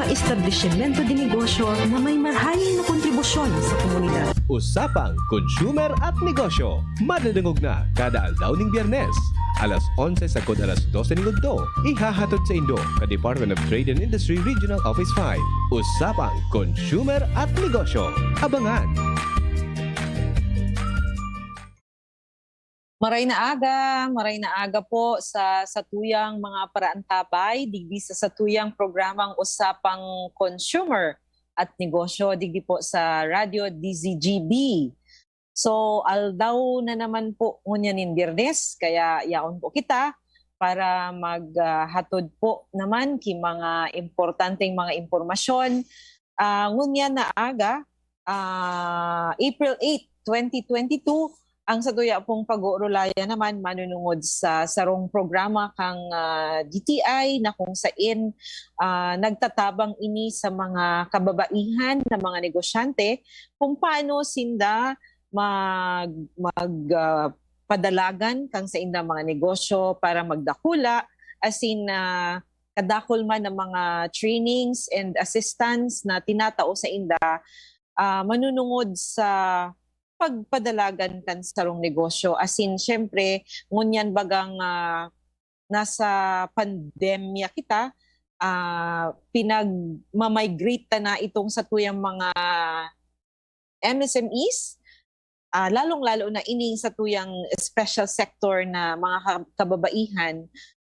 mga establishmento de negosyo na may marhaling na kontribusyon sa komunidad. Usapang Consumer at Negosyo. Madadangog na kada aldaw ning Biyernes. Alas 11 sa kod alas 12 ning udto. Ihahatod sa Indo ka Department of Trade and Industry Regional Office 5. Usapang Consumer at Negosyo. Abangan! Maray na aga po sa satuyang mga paraantabay, digdi sa satuyang programang Usapang Consumer at Negosyo, digdi po sa Radio DZGB. So, aldaw na naman po ngunyanin Biyernes, kaya yaon po kita para maghatod po naman ki mga importanteng mga impormasyon. Ngunyan na aga, April 8, 2022, ang satuya pong pag-uurulaya naman manunungod sa sarong programa kang DTI na kung saan nagtatabang ini sa mga kababaihan na mga negosyante kung paano sinda padalagan kang sa inda mga negosyo para magdakula as in kadakol man ng mga trainings and assistance na tinatao sa inda manunungod sa pagpadalagan kan sarong negosyo. As in, syempre, ngunyan bagang nasa pandemya kita, pinag-migrate na itong satuyang mga MSMEs, lalong-lalo na ining satuyang special sector na mga kababaihan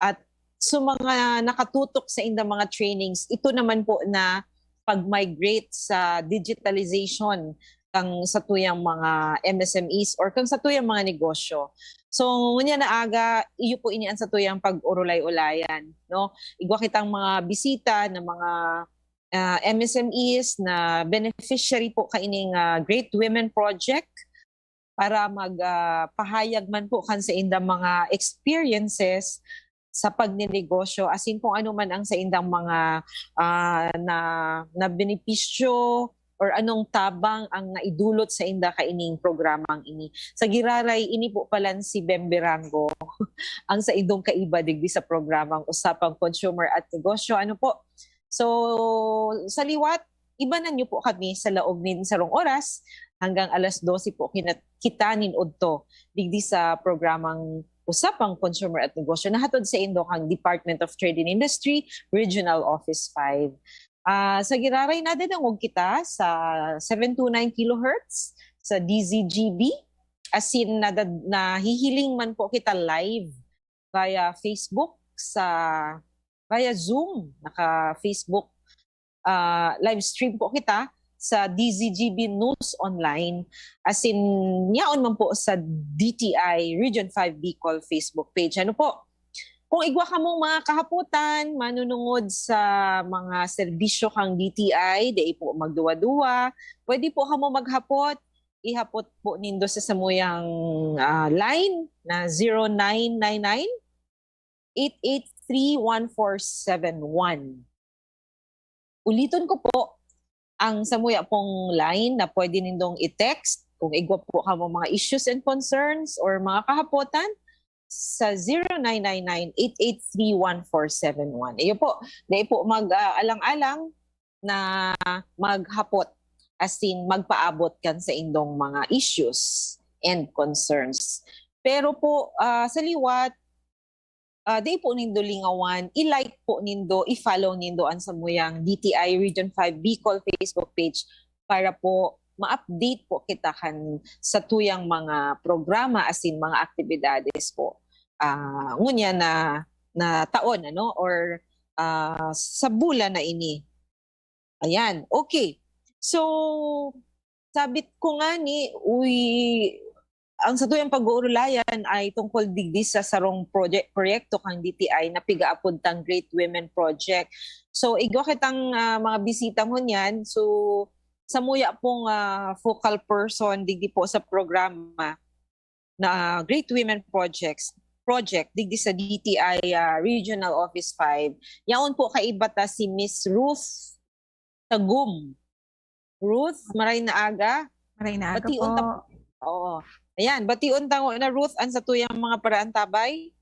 at mga nakatutok sa indang mga trainings, ito naman po na pag-migrate sa digitalization kang satuyang mga MSMEs or kang satuyang mga negosyo. So, ngunya na aga, iyo po ini ang satuyang pag-urulay-ulayan. No? Igwa kitang mga bisita ng mga MSMEs na beneficiary po kaining Great Women Project para magpahayag man po kan sa indang mga experiences sa pagninegosyo, as in kung ano man ang sa indang mga na benepisyo or anong tabang ang naidulot sa inda kaining programang ini. Sa giraray, ini po palan si Bemberango ang sa indong kaiba digdi sa programang Usapang Consumer at Negosyo. Ano po? So, sa liwat, ibanan niyo po kami sa laog nin sarong oras hanggang alas 12 po kita nin udto digdi sa programang Usapang Consumer at Negosyo na hatod sa indo kang Department of Trade and Industry, Regional Office 5. Sa giraray nadadangog kita sa 729 kHz sa DZGB. As in, nahihiling man po kita live via Facebook, via Zoom, naka-Facebook live stream po kita sa DZGB News Online. As in, yaon man po sa DTI Region 5 Bicol Facebook page. Ano po? Kung igwa ka mong mga kahaputan, manunungod sa mga serbisyo kang DTI, di po magduwa-duwa, pwede po ka mo maghapot, ihapot po nindo sa samuyang line na 0999-883-1471. Ulitin ko po, ang samuya pong line na pwede nindong i-text, kung igwa po ka mo mga issues and concerns or mga kahapotan, sa 0999-883-1471. Iyo po, dahil po mag-alang-alang na maghapot as in magpaabot kan sa indong mga issues and concerns. Pero po sa liwat, dahil po nindo lingawan, i-like po nindo, i-follow nindo ang samuyang DTI Region 5 Bicol Facebook page para po ma-update po kita kan sa tuyang mga programa as in mga aktibidades po. Ngunya na taon ano or sa bulan na ini. Ayan, okay. So sabit ko nga ni ang sa tuyang pag-uurulayan ay tungkol digdi sa sarong proyekto kang DTI na pigaapod tang Great Women Project. So igwa kitang mga bisita mo niyan. So samuya pong focal person digdi po sa programa na Great Women Project digdi sa DTI Regional Office 5. Yaon po kaibata si Miss Ruth Tagum. Ruth, maray na aga. Maray na aga po. Oo. Ayan, bation tango na Ruth ang sa tuyang mga paraantabay.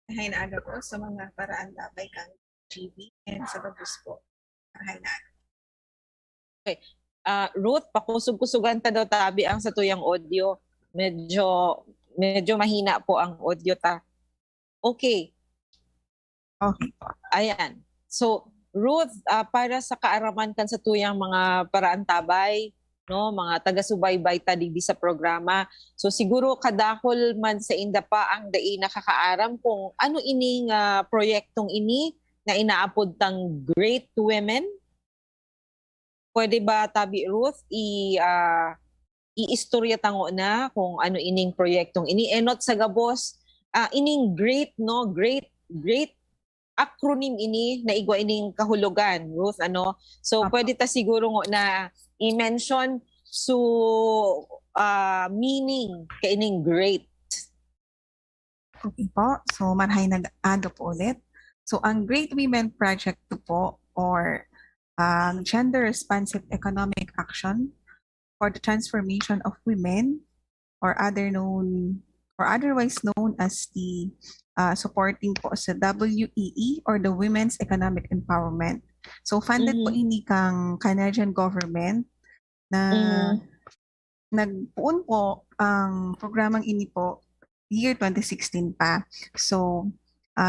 Maray na aga po sa mga paraantabay kang GB and sa Bagus po. Marahay na. Ruth, pakusog-kusugan ta daw tabi ang sa tuyang audio. Medyo mahina po ang audio ta. Okay. Okay po. Ayan. So, Ruth, para sa kaaraman kan sa tuyang mga paraan tabay, no, mga taga-subaybay ta digdi sa programa. So siguro kadakol man sa inda pa ang dai nakakaaram kung ano ining proyektong ini na inaapod tang Great Women. Pwede ba tabi Ruth i-istorya tango na kung ano ining proyektong ini enot sa gabos ining great acronym ini na igwa ining kahulugan Ruth ano so pwede ta siguro na i-mention meaning kay ining great. Okay po. So marahay na ado po ulit. So ang Great Women Project to po or Gender Responsive Economic Action for the Transformation of Women or otherwise known as the supporting po sa WEE or the Women's Economic Empowerment. So funded po ini kang Canadian government na nagpuon po ang programang ini po year 2016 pa. So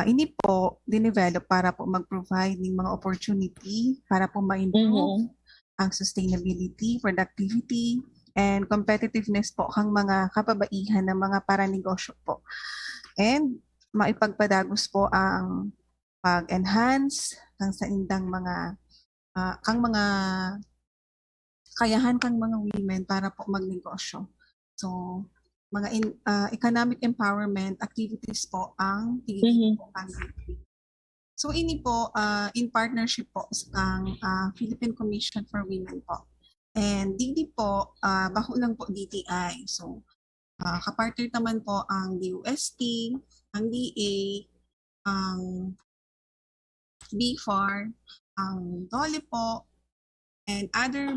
ini po dinevelop para po mag-provide ng mga opportunity para po ma-improve ang sustainability, productivity, and competitiveness po kang mga kababaihan ng mga paranegosyo po. And maipagpadagos po ang pag-enhance kang sa indang mga kayahan kang mga women para po magnegosyo. So mga economic empowerment activities po ang tigil po ang So ini po in partnership po ang Philippine Commission for Women po. And digdi po bako lang po DTI. So kapartner naman po ang DOST, ang DA, ang BFAR, ang DOLE po, and other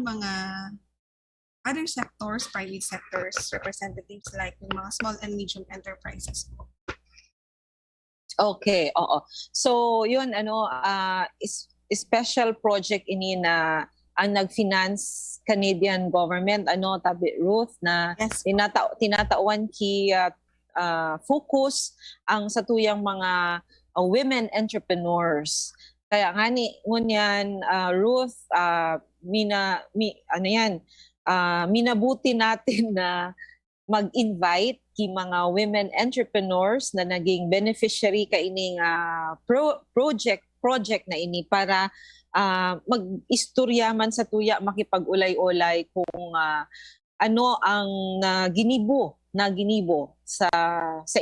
sectors, private sectors, representatives like yung mga small and medium enterprises po. Okay, oo. So, yun, special project ini na ang nag-finance Canadian government, tabi Ruth, na Yes. tinatawan ki focus ang satuyang mga women entrepreneurs. Kaya nga ni, ngunyan, Ruth, minabuti natin na mag-invite ki mga women entrepreneurs na naging beneficiary ka ining project na ini para mag-istorya man sa tuya makipag-ulay-ulay kung ano ang ginibo sa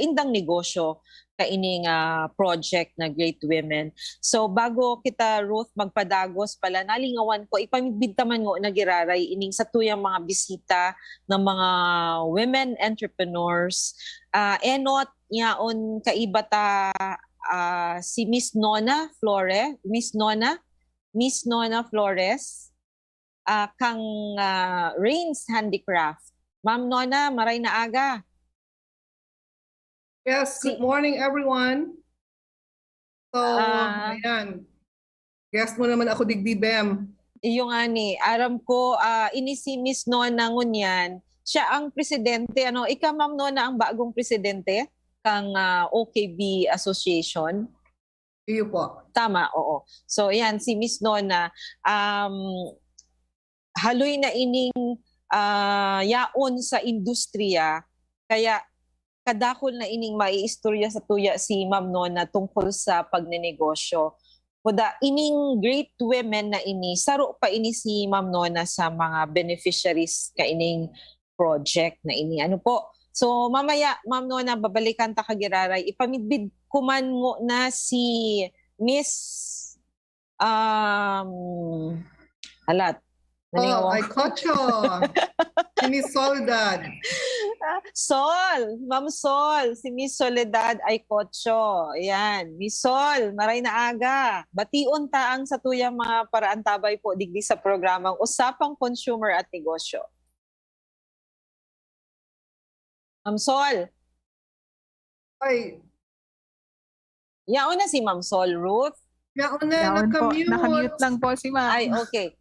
indang negosyo kaining project na Great Women. So bago kita Ruth magpadagos pala nalingawan ko ipamibigtaman ngo nagiraray ining sa tuyang mga bisita ng mga women entrepreneurs enot yaon kaibata si Miss Nona Flores kang Rains Handicraft. Ma'am Nona, maray na aga. Yes, good morning everyone. So, ayan. Guest mo naman ako digdi Bem. Iyo nga ni, aram ko, ini si Miss Nona ngunyan, siya ang presidente, ika Ma'am Nona ang bagong presidente kang OKB Association. Iyo po. Tama, oo. So ayan, si Miss Nona, haloy na ining yaon sa industriya, kaya kadakol na ining maiistorya sa tuya si Ma'am Nona tungkol sa pagnenegosyo. Kuda ining Great Women na ini, saro pa ini si Ma'am Nona sa mga beneficiaries ka ining project na ini. Ano po? So mamaya, Ma'am Nona, babalikan ta kagiraray. Ipamidbid kuman mo na si Miss Oh, ay Kocho. Si Miss Soledad. Ma'am Sol, si Miss Soledad ay Kocho. Ayan, Miss Sol, maray na aga. Bation taang sa tuyang mga paraan tabay po digdi sa programang Usapang Consumer at Negosyo. Ma'am Sol. Ay, Yaon na si Ma'am Sol, Ruth. Yaon na, Yaon po, nakamute. nakamute lang po si ma'am. Ay, okay.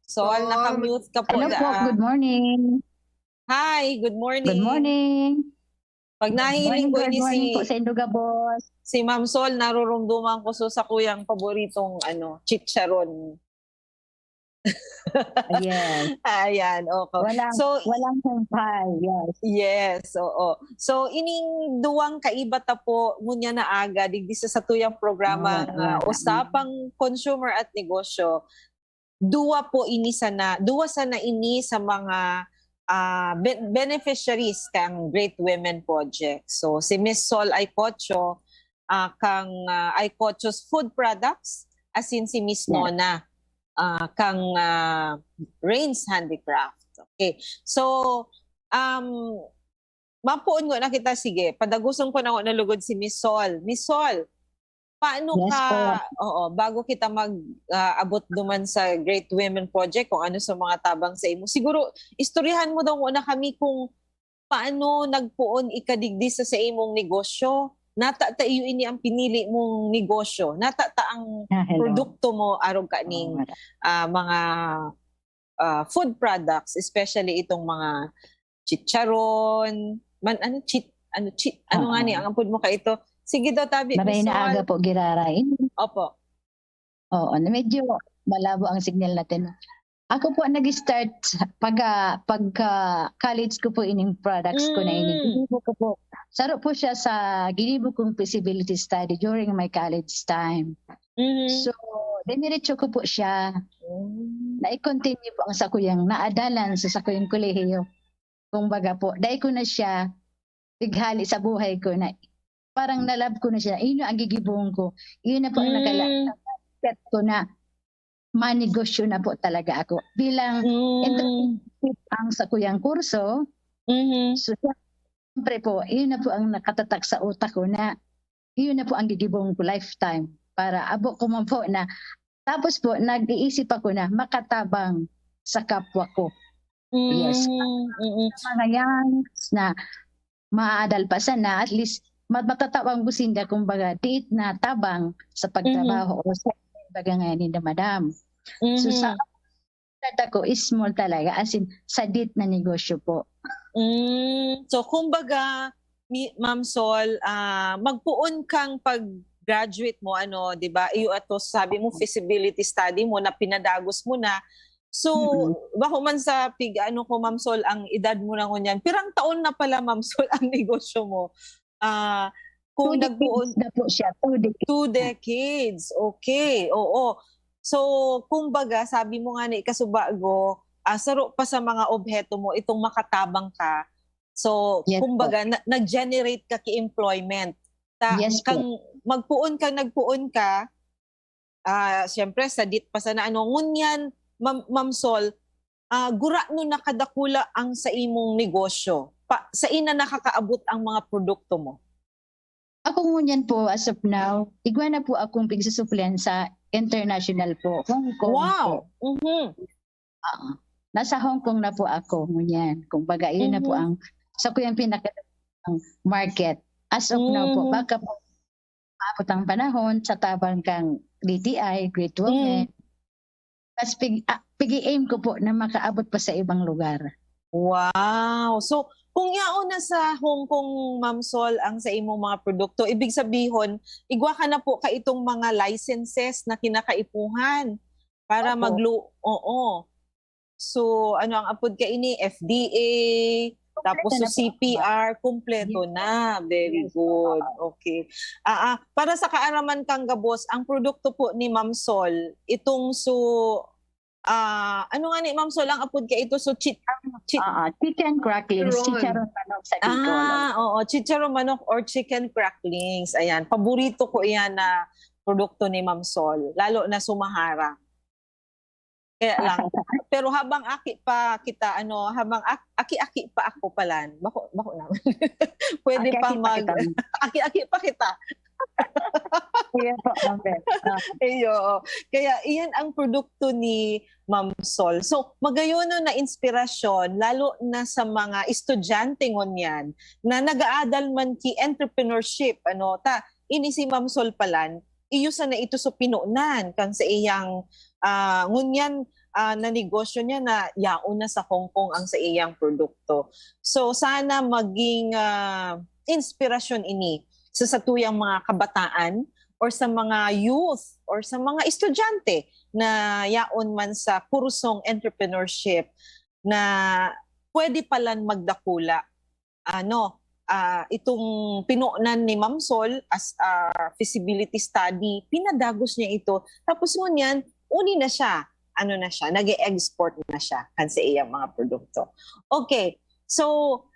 Sol, nakamute ka po. Hello po, good morning. Hi, good morning. Good morning. Pag nahiling ko ini Good morning po sa Induga Boss. si Ma'am Sol, narurumduman ko sa kuyang paboritong chicharon. Yes. Ayan, okay. Walang humpay, yes. Yes, oo. So, ining duwang kaiba ta po ngunya na aga digdi sa tuyang programa nga usapang consumer at negosyo. Duwa sana ini sa mga beneficiaries kang Great Women Project. So, si Miss Sol Aycocho kang Aycocho's Food Products, as in si Miss Nona kang Rains Handicraft. Okay. So, mapuon ko na kita, sige, padaguson ko na nalugod si Miss Sol. Miss Sol, paano Yes, bago kita mag-abot duman sa Great Women Project, kung ano sa mga tabang sa imo, siguro, istoryahan mo daw muna kami kung paano nagpuon ikadigdi sa imong negosyo. Nata iyo ini ang pinili mong negosyo. Nata ang produkto mo arog kaning mga food products, especially itong mga chicharon, ano nga ni ang ampod mo ka ito. Sige daw, tabi. Maray na aga po girarain. Opo. Oo, medyo malabo ang signal natin. Ako po nag-start pagka college ko po ining products ko na ini. Ginibo ko po. Saro po siya sa ginibo kong feasibility study during my college time. So, diniretso ko po siya. Na-continue po ang sakuyang naadalan sa sakuyang kolehiyo. Kung baga po, dahil ko na siya tighali sa buhay ko na parang nalab ko na siya. Iyon ang gigibong ko. Iyon na po ang nakalapit ko na manegosyo na po talaga ako. Bilang internship ang sakuyang kurso, so siyempre po, iyon na po ang nakatatak sa utak ko na iyon na po ang gigibong ko lifetime para abo ko man po na tapos po nag-iisip ako na makatabang sa kapwa ko. Yes. Mga yan na maaadalpasan na at least matatawang businda kumbaga diit na tabang sa pagtrabaho o sa baga ngayon ni madam. So sa data ko is small talaga as in sa diit na negosyo po. So kumbaga Ma'am Sol, magpuon kang pag-graduate mo 'di ba? Iyo ato sabi mo feasibility study mo na pinadagos mo na. So, bako man sa ko Ma'am Sol ang edad mo na ngunyan. Pirang taon na pala Ma'am Sol ang negosyo mo. Kung nagbuon na po siya, 2 decades. Okay, oo. So, kumbaga, sabi mo nga ni ikasubago, saro pa sa mga obheto mo, itong makatabang ka. So, yes, kumbaga, nag-generate ka ki-employment. Yes, nagpuon ka, siyempre, sa dit pa sana ngunyan, Ma'am Sol, gura no nakadakula ang sa imong negosyo. Sa ina nakakaabot ang mga produkto mo? Ako ngunyan po as of now, igwa na po akong pigsusuplen sa international po, Hong Kong. Wow! Po. Nasa Hong Kong na po ako ngunyan. Kung baga, yun na po ang sa kuyang ang market. As of now po, baka po maabot ang panahon sa tabang kang DTI, Great Women. Tapos pigi-aim ko po na makaabot pa sa ibang lugar. Wow! So, kung yaon na sa Hong Kong, Ma'am Sol, ang sa imong mga produkto, ibig sabihin, igwa ka na po ka itong mga licenses na kinakaipuhan para Oo. So, ano ang apod ka ini? FDA, tapos so CPR, kumpleto na. Very good. Okay. Para sa kaaraman kang gabos, ang produkto po ni Ma'am Sol, itong ano nga ni Ma'am Sol, ang apod ka ito, chicken cracklings, chicharon manok sa Bicol. Oo, chicharon manok or chicken cracklings. Ayan, paborito ko iyan na produkto ni Ma'am Sol, lalo na sumahara. Kaya lang. Pero habang aki pa kita, habang aki-aki pa ako palan, bako naman. Pwede pa aki-aki pa kita. Kaya iyan ang produkto ni Ma'am Sol. So, magayon na inspirasyon, lalo na sa mga estudyante ngunyan, na nag-aadal man ki entrepreneurship, ini si Ma'am Sol palan, iyo sa na ito so pinunan kang sa iyang ngunyan na negosyo niya na yaon na sa Hong Kong ang sa iyang produkto. So sana maging inspirasyon ini sa satuyang mga kabataan or sa mga youth or sa mga estudyante na yaon man sa kursong entrepreneurship na pwede palan magdakula. Itong pinunan ni Ma'am Sol as feasibility study, pinadagos niya ito. Tapos ngunyan, uni na siya. Nag-e-export na siya kan sa iyang mga produkto. Okay, so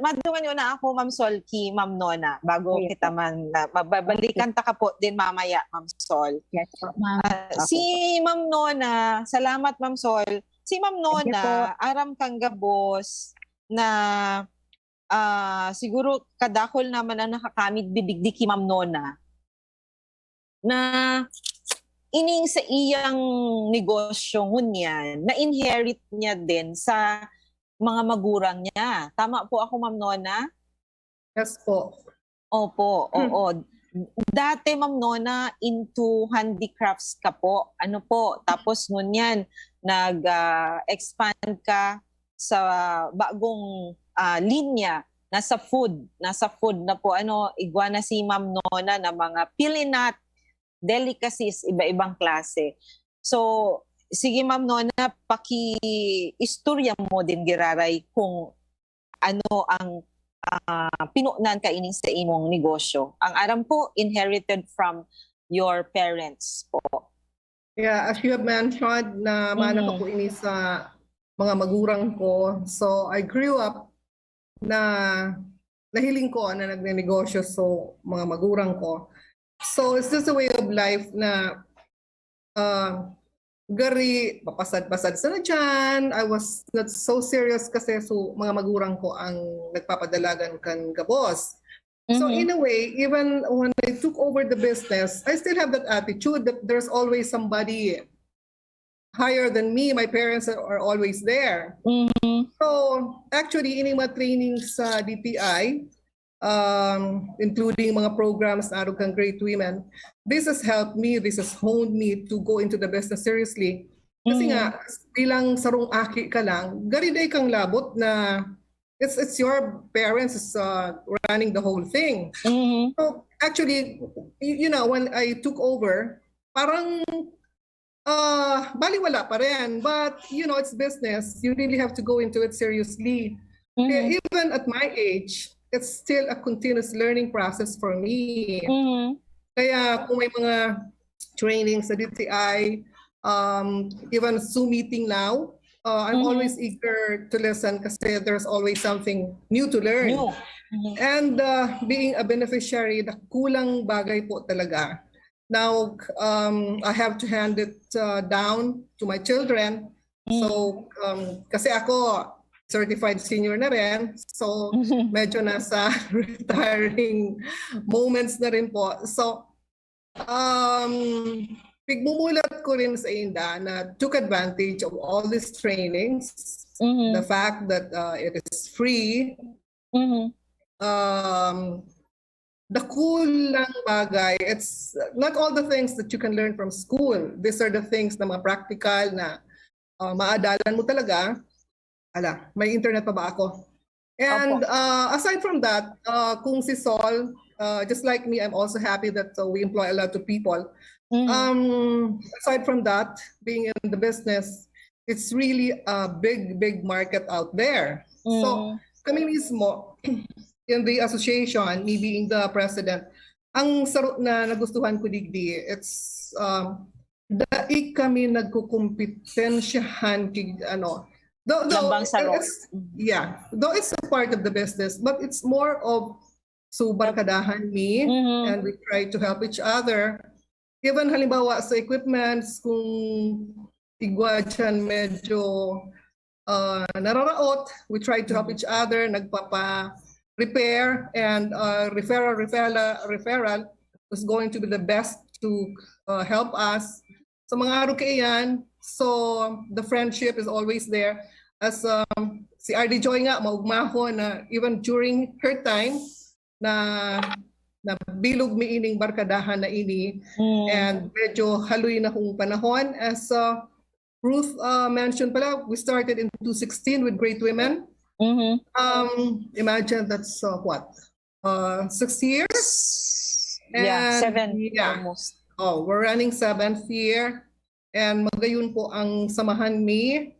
maduman yun na ako, Ma'am Sol, ki Ma'am Nona, bago kita mababalikan ta ka po din mamaya, Ma'am Sol. Yes, ma'am. Si Ma'am Nona, salamat Ma'am Sol. Si Ma'am Nona, aram kang gabos na siguro kadakol naman ang nakakamit bidigdi ki Ma'am Nona na ining sa iyang negosyo ngunyan, na-inherit niya din sa mga magurang niya. Tama po ako, Ma'am Nona? Yes po. Opo, oo. Dati, Ma'am Nona, into handicrafts ka po. Tapos ngunyan, nag-expand ka sa bagong linya. Nasa food na po. Igwa na si Ma'am Nona na mga pilinat, delicacies, iba-ibang klase. So, sige Ma'am Nona, paki-istorya mo din giraray kung ano ang pinunan ka ining sa imong negosyo. Ang aram po, inherited from your parents po. Yeah, as you have mentioned, na mana ko po ini sa mga magurang ko. So, I grew up na nahiling ko na nagnenegosyo so mga magurang ko. So it's just a way of life na gari, papasad-pasad sa na dyan. I was not so serious kasi so mga magurang ko ang nagpapadalagan kan gabos. So in a way, even when I took over the business, I still have that attitude that there's always somebody higher than me. My parents are always there. So actually, ini mga trainings sa DTI, including mga programs na Arog kang Great Women, this has helped me, this has honed me to go into the business seriously. Kasi nga, bilang sarong aki ka lang, gariday kang labot na it's your parents is running the whole thing. So actually, you know, when I took over, parang baliwala pa rin. But, you know, it's business. You really have to go into it seriously. Kaya even at my age, it's still a continuous learning process for me. Kaya kung may mga training sa DTI, even Zoom meeting now, I'm always eager to listen kasi there's always something new to learn. And being a beneficiary, the kulang bagay po talaga. Now, I have to hand it down to my children. So, kasi ako, certified senior na rin. So, medyo nasa retiring moments na rin po. So, pigmumulat ko rin sa Inda na took advantage of all these trainings. The fact that it is free. The cool lang bagay, it's not all the things that you can learn from school. These are the things na mga practical na maadalan mo talaga. May internet pa ba ako? And aside from that, kung si Sol, just like me, I'm also happy that we employ a lot of people. Aside from that, being in the business, it's really a big market out there. So kami mismo, in the association, me being the president, ang sarot na nagustuhan ko digdi, it's dai kami nagkukumpetensyahan kig though it's a part of the business, but it's more of barkadahan me, and we try to help each other. Even halimbawa sa equipments, kung igwa dyan medyo nararaot, we try to help each other, nagpapa-repair, and referral was going to be the best to help us. So mga araw kayan, so the friendship is always there. As si RD Joy nga, maugmahon na even during her time na na bilog miining barkadahan na ini and medyo haloy na kung panahon. As Ruth mentioned pala, we started in 2016 with Great Women. Imagine that's what? 6 years? Yeah, And 7 almost. Oh, we're running 7th year. And magayon po ang samahan mi.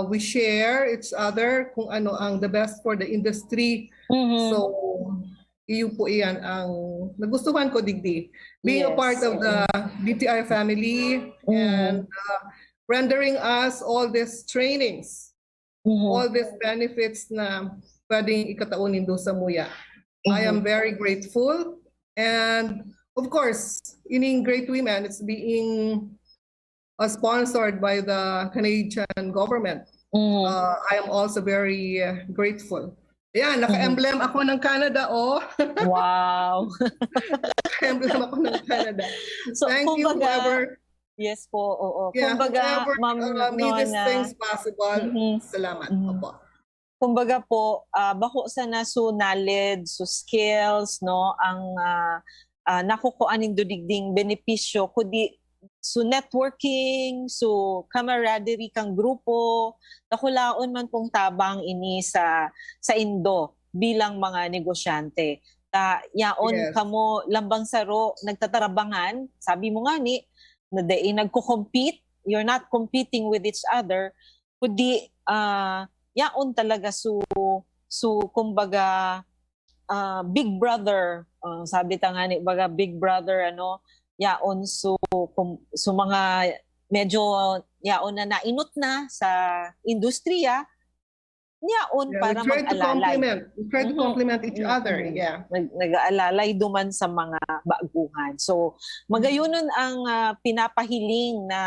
We share each other kung ano ang the best for the industry. So, iyo po iyan ang nagustuhan ko digdi. Being a part of the DTI family and rendering us all these trainings, all these benefits na pwedeng ikataon nindo sa muya. I am very grateful. And of course, ining Great Women, it's being sponsored by the Canadian government. I am also very grateful. Yan, naka-emblem ako ng Canada, oh. Wow. Naka-emblem ako ng Canada. So, Thank you, whoever. Yes po, oo. Yeah, Kumbaga, whoever Ma'am made these Nona, things possible. Salamat. Opo. kumbaga po, bako sa na so knowledge, so skills, no, ang nakukuha ning dudigding benepisyo, kundi so networking, so camaraderie kang grupo, nakulaon man pong tabang ini sa Indo bilang mga negosyante. Yaon kamo lambang saro nagtatarabangan, sabi mo nga ni, na nagko-compete, you're not competing with each other, kundi yaon talaga so kumbaga big brother, sabi ta nga ni baga big brother ano, yaon so mga medyo yaon na nainot na sa industriya, yaon para mag-alalay. We try to complement each other. Yeah. Nag-aalalay duman sa mga baguhan. So magayunon ang pinapahiling na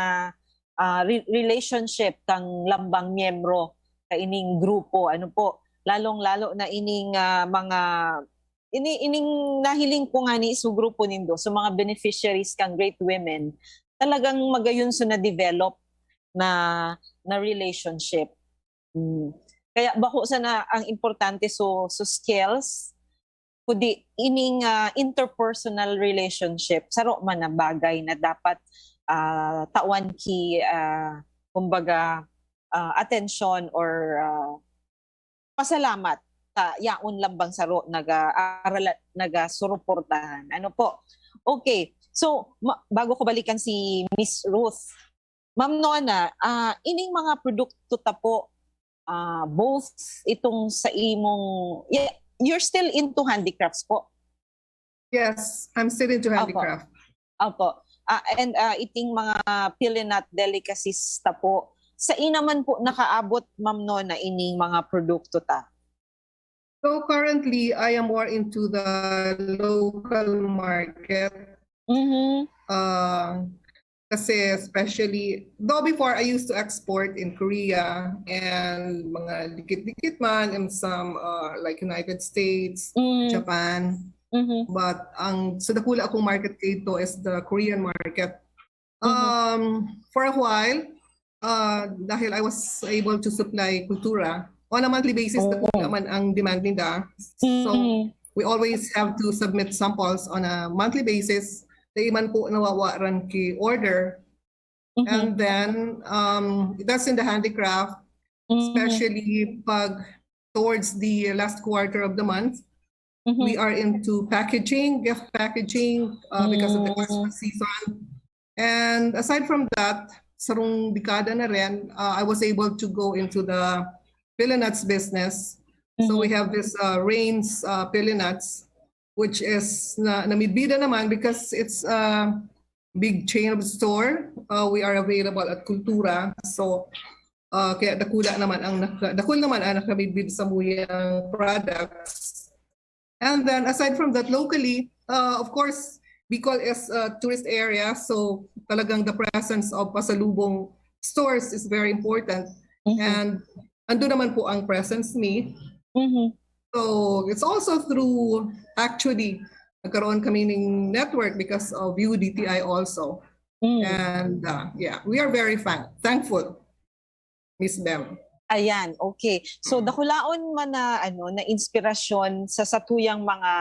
relationship kang lambang miyembro ka ining grupo. Ano po, lalong-lalo na ining mga ining nahiling ko nga ni sa grupo nindo, so mga beneficiaries kang Great Women, talagang magayon so na-develop na relationship. Kaya bako sana ang importante so skills, kundi ining interpersonal relationship, saro man na bagay na dapat tawan ki kumbaga attention or pasalamat yaon lambang saro nagasuportahan. Ano po? Okay. So bago ko balikan si Miss Ruth, Ma'am Nona, ining mga produkto ta po, both itong sa imong, you're still into handicrafts po? Yes, I'm still into handicraft. Opo. And iting mga pilinat delicacies ta po, sa inaman po nakaabot, Ma'am Nona, ining mga produkto ta? So currently, I am more into the local market. Kasi especially, though before I used to export in Korea and mga dikit-dikit man in some like United States, Japan. But ang sa dakula akong market dito is the Korean market. For a while, dahil I was able to supply kultura, on a monthly basis, dakula man ang demand nila. So we always have to submit samples on a monthly basis. Iman po nawawaran ki order. And then that's in the handicraft, especially pag towards the last quarter of the month, we are into packaging, gift packaging, because of the Christmas season. And aside from that, sarong dekada na rin, I was able to go into the Pilinuts business. So we have this Rains Pilinuts, which is namidbida naman because it's a big chain of store. We are available at Kultura. So kaya dakul naman ang nakamidbid sa muyang products. And then aside from that, locally, of course, Bicol is a tourist area, so talagang the presence of pasalubong stores is very important. And ando naman po ang presence ni. So it's also through, actually, nagkaroon kami ng network because of UDTI also. And yeah, we are very thankful, Miss Bem. Ayan, okay. So dakulaon man na na inspirasyon sa satuyang mga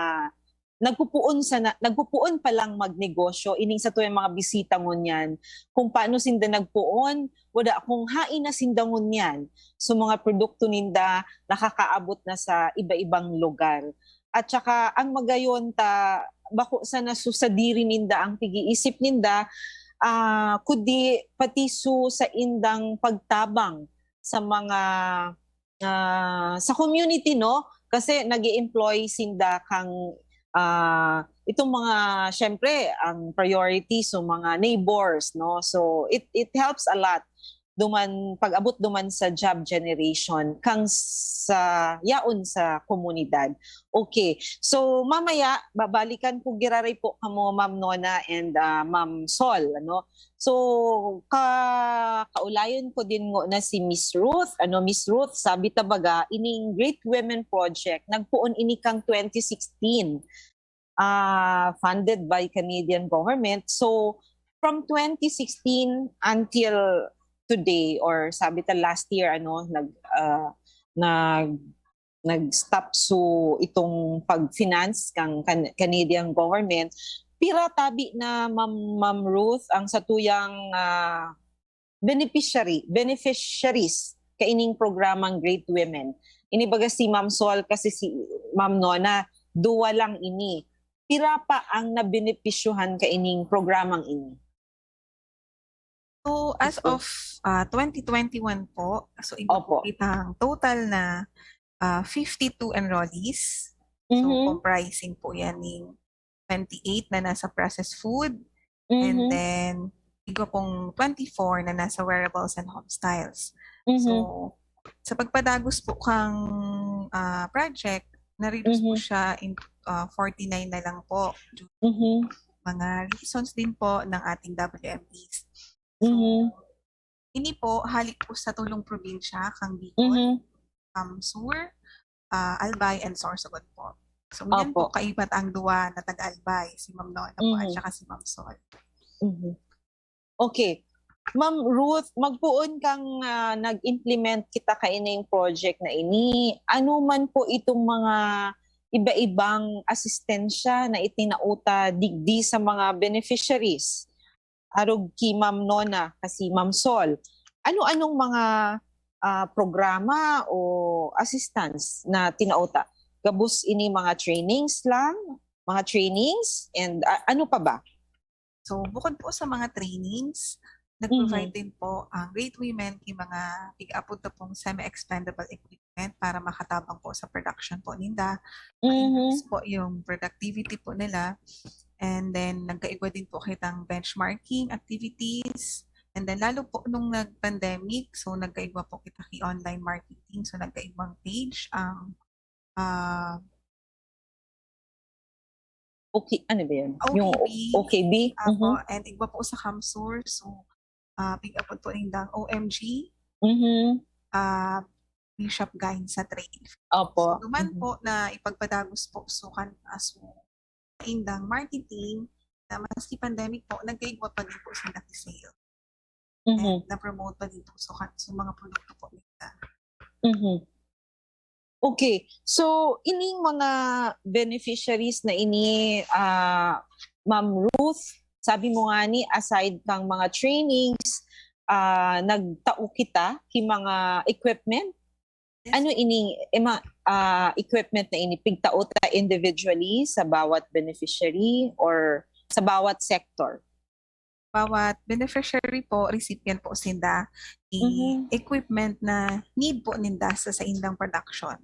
nagpupuon pa lang magnegosyo ining sa tuwing mga bisita ngunyan kung paano sinda nagpuon wala kung hain na sinda ngunyan so mga produkto ninda nakakaabot na sa iba-ibang lugar at saka ang magayon ta bako sa nasusadiri ninda ang pag-iisip ninda kundi pati sa indang pagtabang sa mga sa community no kasi nag-i-employ sinda kang itong mga syempre ang priority so mga neighbors no so it helps a lot duman pag-abot duman sa job generation kang sa yaon sa komunidad. Okay. So mamaya babalikan ko giraray po kamo Ma'am Nona and Ma'am Sol ano. So kaulayon ko din ngo na si Miss Ruth. Miss Ruth sabi tabaga ining Great Women Project nagpuon ini kang 2016. Funded by Canadian government. So from 2016 until today or sabi ta last year nag-stop so itong pag-finance kang Canadian government pira tabi na Ma'am Ruth ang satuyang beneficiaries kaining programang Great Women. Inibaga si Ma'am Sol kasi si Ma'am Nona duwa lang ini. Pira pa ang nabenepisyuhan kaining programang ini? So as of 2021 po, so ipapakita ang total na 52 enrollees. So comprising po yan ng 28 na nasa processed food and then igo pong 24 na nasa wearables and home styles. So sa pagpadagos po kang project, na-reduce po siya in 49 na lang po. Mga reasons din po ng ating WMPs. So, ini po halik po sa tulong probinsya kang Bicol, Sur, Albay and Sorsogon po. So, yan po kaibat ang duwa na taga-Albay, si Ma'am Nona po at saka si Ma'am Sol. Okay. Ma'am Ruth, magpuon kang nag-implement kita kaining project na ini. Ano man po itong mga iba-ibang asistensya na itinauta digdi sa mga beneficiaries? Arog ki Ma'am Nona kasi Ma'am Sol. Ano-anong mga programa o assistance na tinauta? Gabos ini mga trainings lang? Mga trainings? And ano pa ba? So, bukod po sa mga trainings, nag-provide din po ang Great Women yung mga pig-apod na pong semi-expendable equipment para makatabang po sa production po ninda. Ma-increase po yung productivity po nila. And then, nagkaigwa din po kitang benchmarking activities. And then, lalo po nung nag-pandemic, so nagkaigwa po kita online marketing. So, nagkaigwang page ang okay, ano ba yan? OKB. Yung OKB? And igwa po sa Kamsur. So, pig-apod po nindang OMG. Bishop Gain sa trade. Opo. So, duman po na ipagpadagos po sukan indang marketing na maski pandemic po, nagkaigwa pa din po sa sale. And na-promote pa din po sa mga produkto po nila. Okay. So, ining mga beneficiaries na ini, Ma'am Ruth, sabi mo nga ni, aside kang mga trainings, nagtao kita ki mga equipment. Ano ini equipment na ini pigtao ta individually sa bawat beneficiary or sa bawat sector? Bawat beneficiary po, recipient po sinda equipment na need po ninda sa indang production.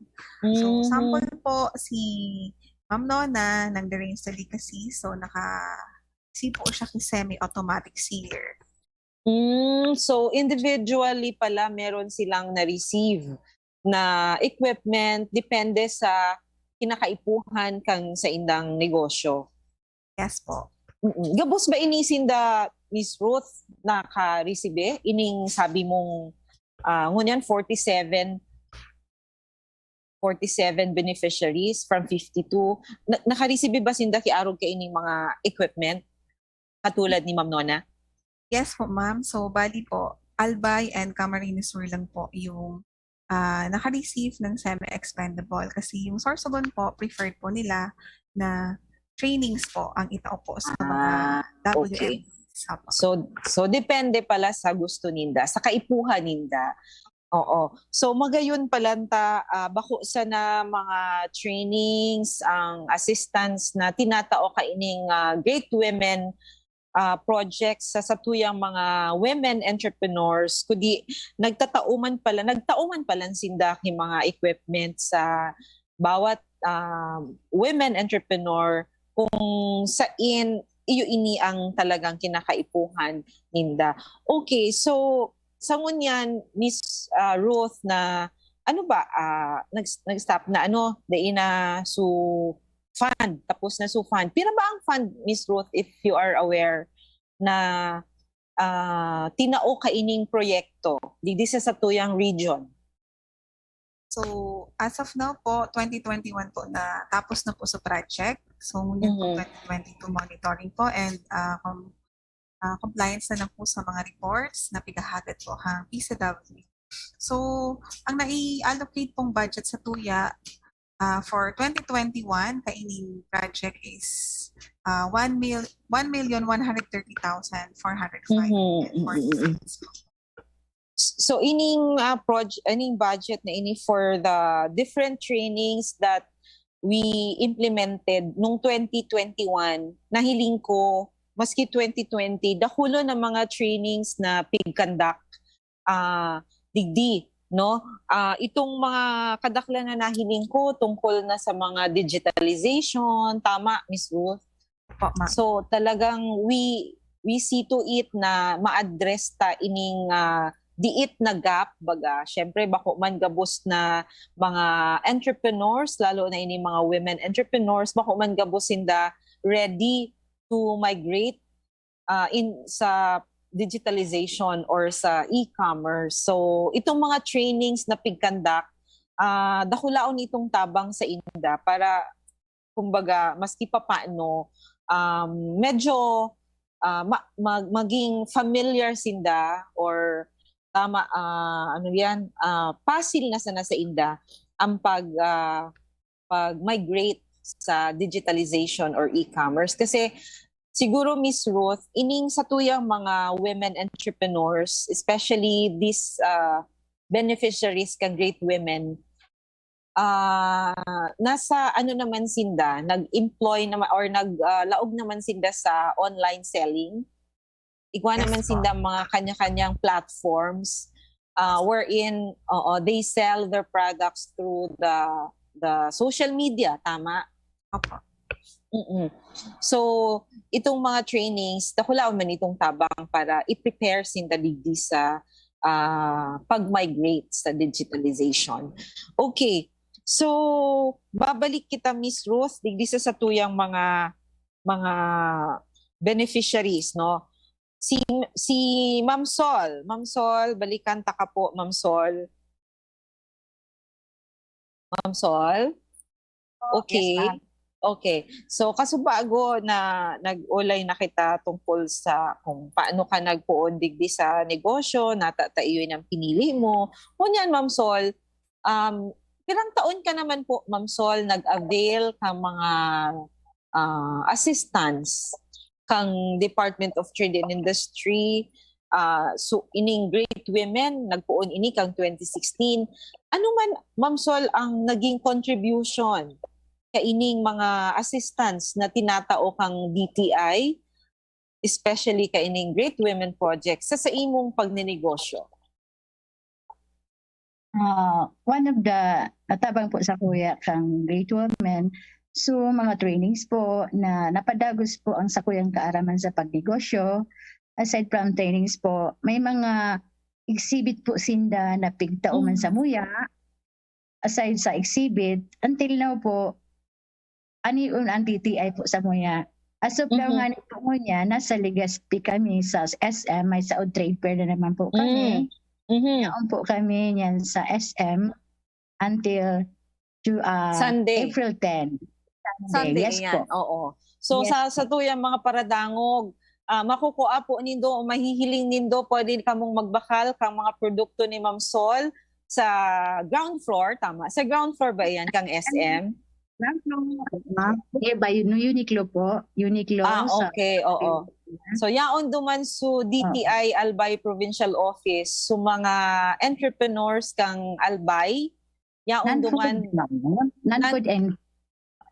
So sample po si Ma'am Nona ng The Rains Delicacy. So naka-see po siya ki semi-automatic sealer. So individually pala meron silang na-receive na equipment depende sa kinakaipuhan kang sa indang negosyo. Yes po. Gabos ba inisinda Miss Ruth naka-receive ining sabi mong ngunyan 47 beneficiaries from 52 naka-receive ba sinda kiarog ka ining mga equipment katulad ni Ma'am Nona? Yes po ma'am. So bali po Albay and Camarines Sur lang po yung naka-receive ng semi-expendable kasi yung Sorsogon po preferred po nila na trainings po ang itaupo sa mga okay. WMPs. Apo. So depende pala sa gusto ninda, sa kaipuhan ninda. Oo. So magayon palanta bako sa na mga trainings ang assistance na tinatao kaining Great Women projects sa satuyang mga women entrepreneurs kudi nagtauman pala sinda ki mga equipment sa bawat women entrepreneur kung sain iyo ini ang talagang kinakaipuhan ninda. Okay, so sa ngunyan, Miss Ruth, na ano ba, nag-stop na dahil na fund, tapos na fund. Pira ba ang fund, Miss Ruth, if you are aware na tinao kaining proyekto didi sa satuyang region? So, as of now po, 2021 po na tapos na po sa project. So, ngunyan po 2022 monitoring po and compliance na lang po sa mga reports na pigahatid po ang PCW. So, ang nai-allocate pong budget sa tuya for 2021, kaining project is 1,130,405. So, ining budget na ini for the different trainings that we implemented nung 2021, nahiling ko maski 2020, dakulo ng mga trainings na pig-conduct digdi, no? Itong mga kadaklan na nahiling ko tungkol na sa mga digitalization, tama, Miss Ruth? So talagang we see to it na ma-address ta ining diit na gap baga. Syempre bako man gabos na mga entrepreneurs, lalo na ini mga women entrepreneurs, bako man gabos sinda ready to migrate sa digitalization or sa e-commerce. So itong mga trainings na pig-conduct, dakulaon itong tabang sa inda para kumbaga maski pa paano medyo maging familiar sinda or tama pasil na sana sa inda ang pag-migrate sa digitalization or e-commerce. Kasi siguro, Miss Ruth, ining sa tuyang mga women entrepreneurs, especially these beneficiaries kang Great Women, nasa naman sinda, nag-employ naman or naglaog naman sinda sa online selling. Igwa naman sinda mga kanya-kanyang platforms wherein they sell their products through the social media, tama? So, itong mga trainings, dakulaon man itong tabang para i-prepare sinda digdi sa pag-migrate sa digitalization. Okay, so babalik kita, Miss Ruth, digdi sa satuyang mga beneficiaries, no? Si Ma'am Sol, balikan ta ka po, Ma'am Sol. Ma'am Sol? Okay. Yes, okay. So kasubago na nag-ulay na kita tungkol sa kung paano ka nagpuon digdi sa negosyo, natataiyoy ng pinili mo. Ngunyan, Ma'am Sol, pirang taon ka naman po, Ma'am Sol, nag-avail ka mga assistance kang Department of Trade and Industry, so ining Great Women, nagpuon ini kang 2016. Ano man, Ma'am Sol, ang naging contribution kaining mga assistance na tinatao kang DTI, especially kaining Great Women Project sa imong pagninegosyo? One of the tabang po sa kuya kang Great Women, so mga trainings po na napadagos po ang sakuyang kaaraman sa pagnegosyo. Aside from trainings po, may mga exhibit po sinda na pigtauman sa muya. Aside sa exhibit, until now po, aniun ang DTI po sa muya. As of now nga po niya, nasa Legazpi kami sa SM, may Saud Trade Fair na naman po kami. Naon po kami yan sa SM until Sunday. April 10. Sunday, yes yan. po. Oo. So Yes. sa tuyang mga paradangog, makukuha po nindo o mahihiling nindo, pwede kamong magbakal kang mga produkto ni Ma'am Sol sa ground floor, tama? Sa ground floor ba yan kang SM? Ba yun, Uniqlo po. Uniqlo sa Okay, oo. So, yaon duman su DTI Albay Provincial Office, su mga entrepreneurs kang Albay, yaon duman non-food and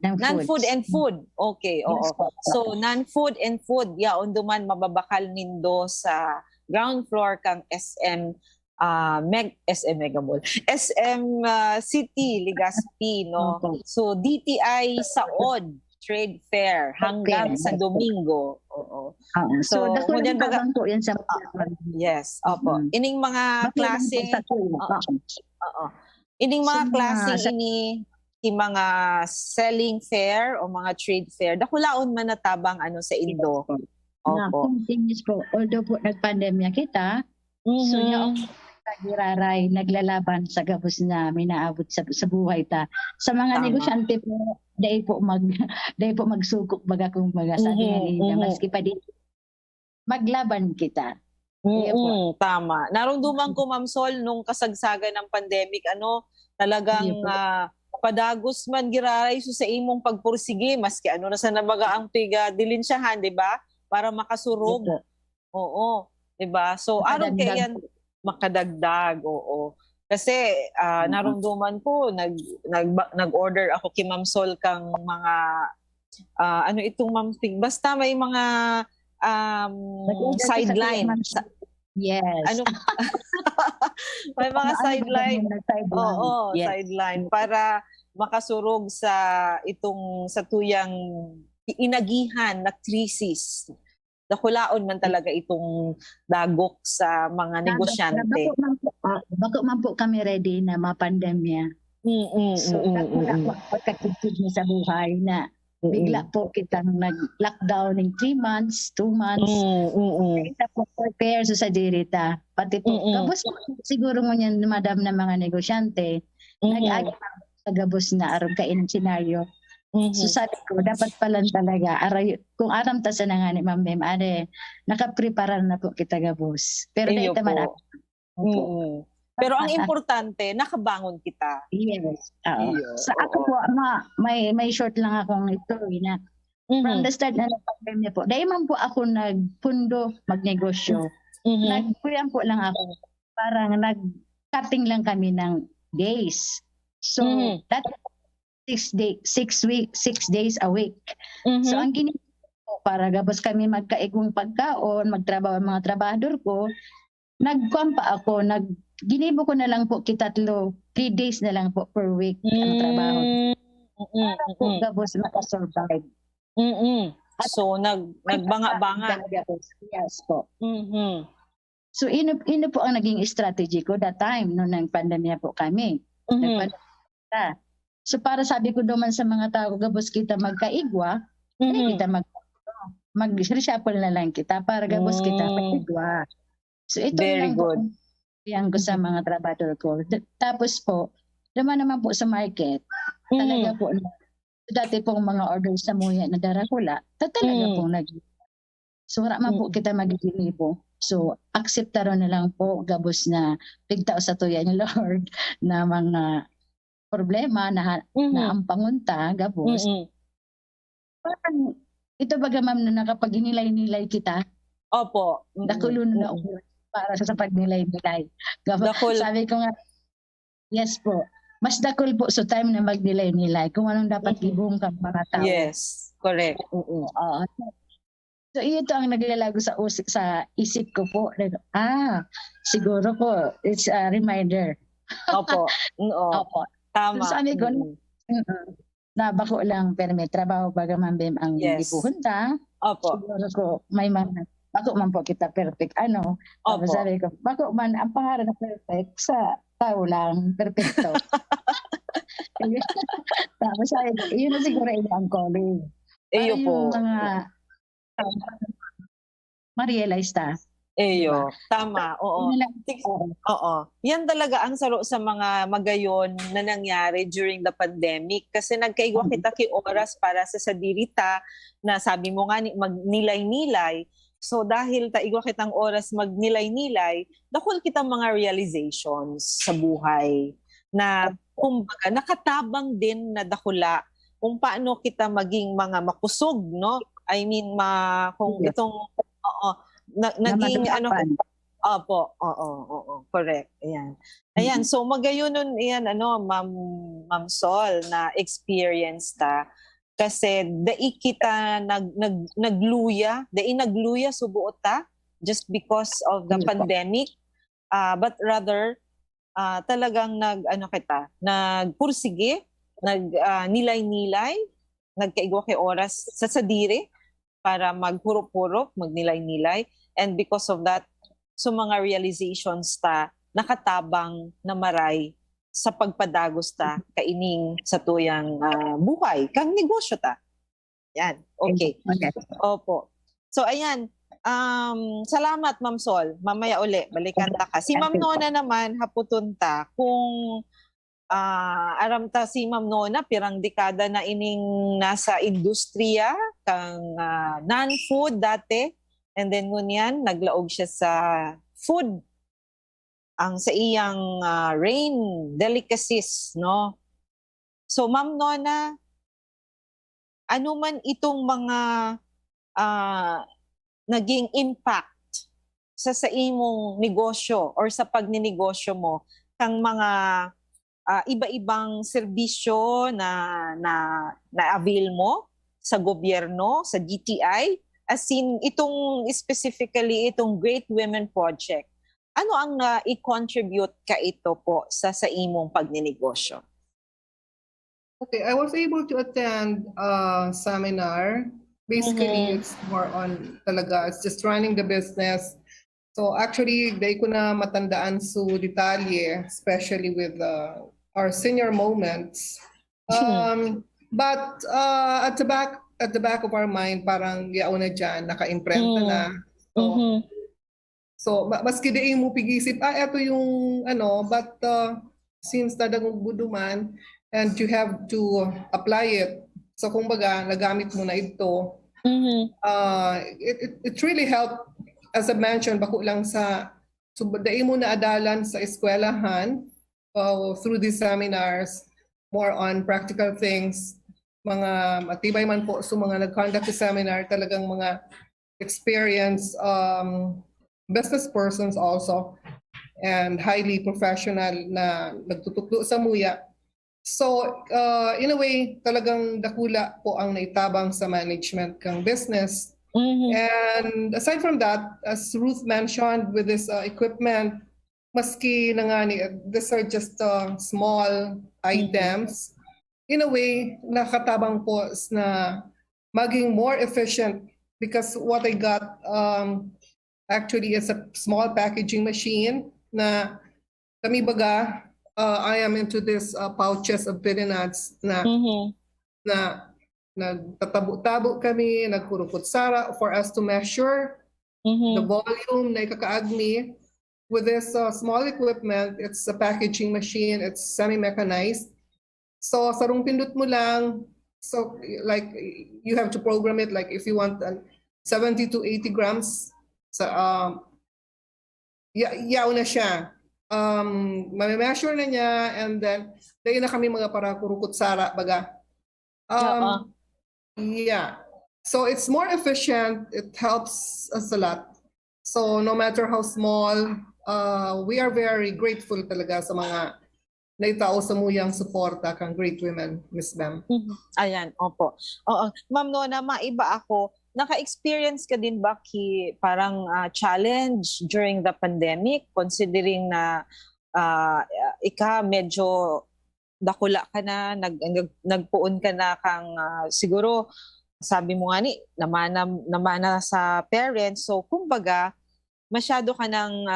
non-food and food. Okay, oo. Yes, po. So, non-food and food, yaon duman mababakal nindo sa ground floor kang SM SM Mega Mall. SM City Legazpi, no. Okay. So DTI Saod Trade Fair hanggang sa Domingo. Oo. So, So, dako ngunyan lang baga- tabang po yan sa Yes, opo. Ining mga klase, oo. Ining mga So, klase sa- ini mga selling fair o mga trade fair. Dakulaon man natabang ano sa Indo. Na Opo. continuous po. Although po nagpandemya kita, so Mhm. yung nagiraray, naglalaban sa gabos na minaabot sa buhay ta. Sa mga Tama. negosyante po, dahil po magsukok baga kung baga sabi nga nila, maski pa din maglaban kita. Kaya po. Tama. Narumduman ko, Ma'am Sol, nung kasagsagan ng pandemic, talagang Iya po. padagos man giraray so sa imong pagpursige, maski na sa nabaga ang piga dilinsyahan, di ba? Para makasurog. Iya po. Oo. Di ba? So, aron Makadagdag kayan makadagdag, oo. Kasi narumduman ko, nag-order ako kay Ma'am Sol kang mga, itong Ma'am Pig, basta may mga Nag-order ka sa sideline. Ma'am. Yes. May mga sideline. Oo, Yes. sideline para makasurog sa tuyang inagihan na krisis. Nakulaon man talaga itong dagok sa mga negosyante. Bako man po kami ready na mapandemya. So, pagkakitid niya sa buhay na bigla po kitang nag-lockdown ng 3 months, 2 months. Kita po prepare sa dirita. Pati po, gabos siguro mo niyan madam na mga negosyante, nag-agi sa gabos na aron kain ng senaryo. So sabi ko, dapat pala talaga, kung aram ta sa nangani, Ma'am Mem, nakaprepara na po kita gabos. Pero Iyo dahil naman po. Pero ang importante, nakabangon kita. Yes. Iyo, Sa ako po, may short lang akong ito na from the start na ng pandemya po, dahil man po ako nagpundo magnegosyo. Nagpuyan po lang ako. Parang nag-cutting lang kami ng days. So, that 6 days a week. So, ang ginagawa ko, para gabos kami magkaigong pagkaon, magtrabaho ang mga trabahador ko, nagkwampa ako, ginibo ko na lang po kitatlo, 3 days na lang po per week ang trabaho. Para po gabos makasurvive. So, nagbanga-banga. Yes po. So, ino po ang naging strategy ko that time, nung nang-pandemya po kami. Nagpandemya. So, para sabi ko naman sa mga tao, gabos kita magkaigwa, hindi kita mag-reshuffle na lang kita para gabos kita magkaigwa. So, ito Very lang good. po yan ko sa mga trabador ko. Tapos po, naman po sa market, talaga po, dati pong mga orders sa muya na darakula, talaga pong So, wala man po kita magiginibo. So, akseptaro na lang po, gabos na pigtao sa tuya ni Lord na mga problema na ang pangunta, gabos. Parang, ito baga ma'am na nakapag inilay-nilay kita, Opo. dakulo na ako para sa pagnilay-nilay. Dakul. Sabi ko nga, yes po, mas dakul po sa time na magnilay-nilay kung anong dapat ibong kang mga tao. Yes, correct. So, ito ang naglalago sa isip ko po. Siguro po, it's a reminder. Opo. Opo. Tama. So, sabi ko, na bako lang, pero may trabaho baga mambem ang Yes. ipuhunta. Opo. Siguro ko, may mga, bako man po kita perfect. Opo. Sabi ko, bako man, ang pangalan na perfect sa tao lang, perfecto. Tapos sabi ko, yun na siguro ang calling. Eyo Para po. yung mga ma-realize ta. Eyo. Tama. Oo. Yun lang. Oo. Yan talaga ang saro sa mga magayon na nangyari during the pandemic. Kasi nagkaigwa kita ki oras para sa sadirita na sabi mo nga magnilay-nilay. So dahil taigwa kitang oras magnilay-nilay, dakol kitang mga realizations sa buhay na kumbaga nakatabang din na dakula kung paano kita maging mga makusog, no? I mean, kung Yes. itong naging ano, oo, correct. Ayan. Ayan, so magayunon yan Ma'am Sol na experience ta kasi dai kita nagluya subuot ta just because of the Yes po. pandemic, but rather talagang nagpursige, nilay-nilay, nagkaigwa kay oras sa sadiri para maghurop-hurop, magnilay-nilay, and because of that, so mga realizations ta nakatabang na maray sa pagpadagos ta kaining sa tuyang buhay kang negosyo ta. Yan. Okay. Opo. So ayan, salamat Ma'am Sol. Mamaya uli balikan ta ka. Si Ma'am Nona naman haputon ta kung aram ta si Ma'am Nona pirang dekada na ining nasa industriya kang non-food dati, and then ngunyan naglaog siya sa food ang sa iyang rain delicacies, no? So Ma'am Nona, ano man itong mga naging impact sa imong negosyo or sa pagninegosyo mo kang mga iba-ibang serbisyo na avail mo sa gobyerno, sa DTI, as in itong specifically itong Great Women Project. Ano ang i-contribute ka ito po sa imong pagninegosyo? Okay, I was able to attend a seminar. Basically, it's more on talaga, it's just running the business. So actually, di ko na matandaan so detalye, especially with our senior moments. But at the back of our mind, parang yaon na dyan, naka-imprenta na. So maski di mo pigisip, ito yung but since tadagong buduman, and you have to apply it. So kumbaga, nagamit mo na ito. It really helped, as I mentioned, bako lang sa, so dai mo na adalan sa eskwelahan through these seminars, more on practical things. Mga matibay man po so mga nag-conduct the seminar, talagang mga experienced business persons also, and highly professional na nagtutuklo sa muya. So, in a way, talagang dakula po ang naitabang sa management kang business. And aside from that, as Ruth mentioned, with this equipment, maski na nga these are just small items. In a way, nakatabang po na maging more efficient, because what I got actually is a small packaging machine na kami baga, I am into this pouches of pirinuts na nagtatabo-tabo kami, nagkurukot-sara for us to measure the volume na ikakaagmi. With this small equipment, it's a packaging machine, it's semi-mechanized. So sarong pindot mo lang, so like you have to program it, like if you want 70 to 80 grams, sa yaw na siya. Mame-measure na niya, and then dahil na kami mga para kurukot-sara baga. Yeah. So it's more efficient. It helps us a lot. So no matter how small, we are very grateful talaga sa mga naitao sa muyang suporta kang Great Women, Miss Bam. Ayan, opo. Oo. Ma'am Nona, maiba ako. Naka-experience ka din ba parang challenge during the pandemic, considering na medyo dakula ka na, nagpuon ka na kang siguro sabi mo nga namana sa parents, so kumbaga masyado ka ng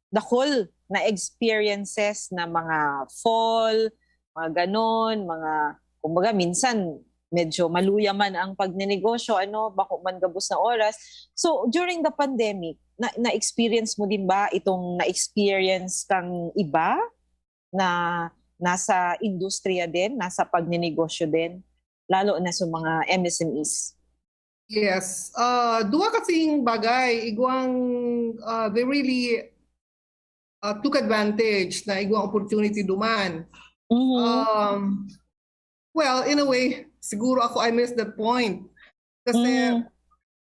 dakol na experiences na mga fall, mga ganon, kumbaga minsan medyo maluya man ang pagninegosyo, bako man gabos na oras. So during the pandemic, na-experience mo din ba itong na-experience kang iba na nasa industriya din, nasa pagninegosyo din, lalo na sa mga MSMEs? Yes. Dua kasing bagay, igwang they really took advantage na igwang opportunity duman. Well, in a way, siguro ako I missed that point. Kasi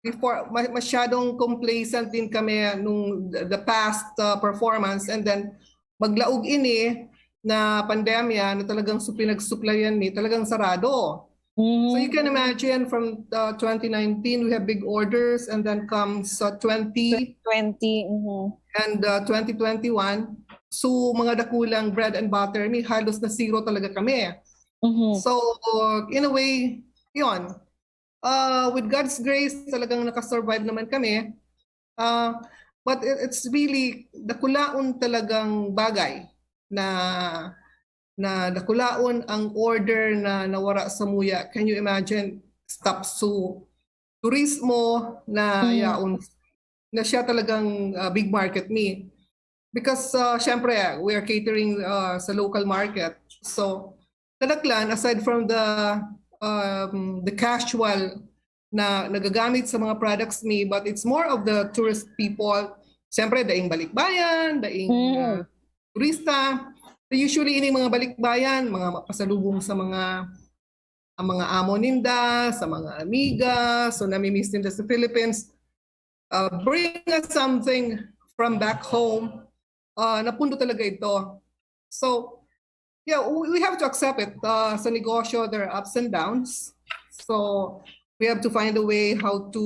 before, masyadong complacent din kami nung the past performance, and then maglaog ini na pandemya na talagang pinagsuplayan ni talagang sarado. So you can imagine from 2019 we have big orders, and then comes 2020 and 2021. So mga dakulang bread and butter, may halos na zero talaga kami. So in a way, yun. With God's grace, talagang nakasurvive naman kami. But it's really dakulaon talagang bagay na dakulaon ang order na nawara sa muya. Can you imagine? Stop so turismo na yaon na siya talagang big market me. Because syempre, we are catering sa local market. So kadaklan, aside from the casual na nagagamit sa mga products ni, but it's more of the tourist people. Siyempre, daing balikbayan, daing turista. Usually, ini mga balikbayan, mga pasalubong sa mga amo ninda, sa mga amiga, so nami-miss ninda sa Philippines. Bring us something from back home. Napundo talaga ito. So, yeah, we have to accept it. Sa negosyo, there are ups and downs. So we have to find a way how to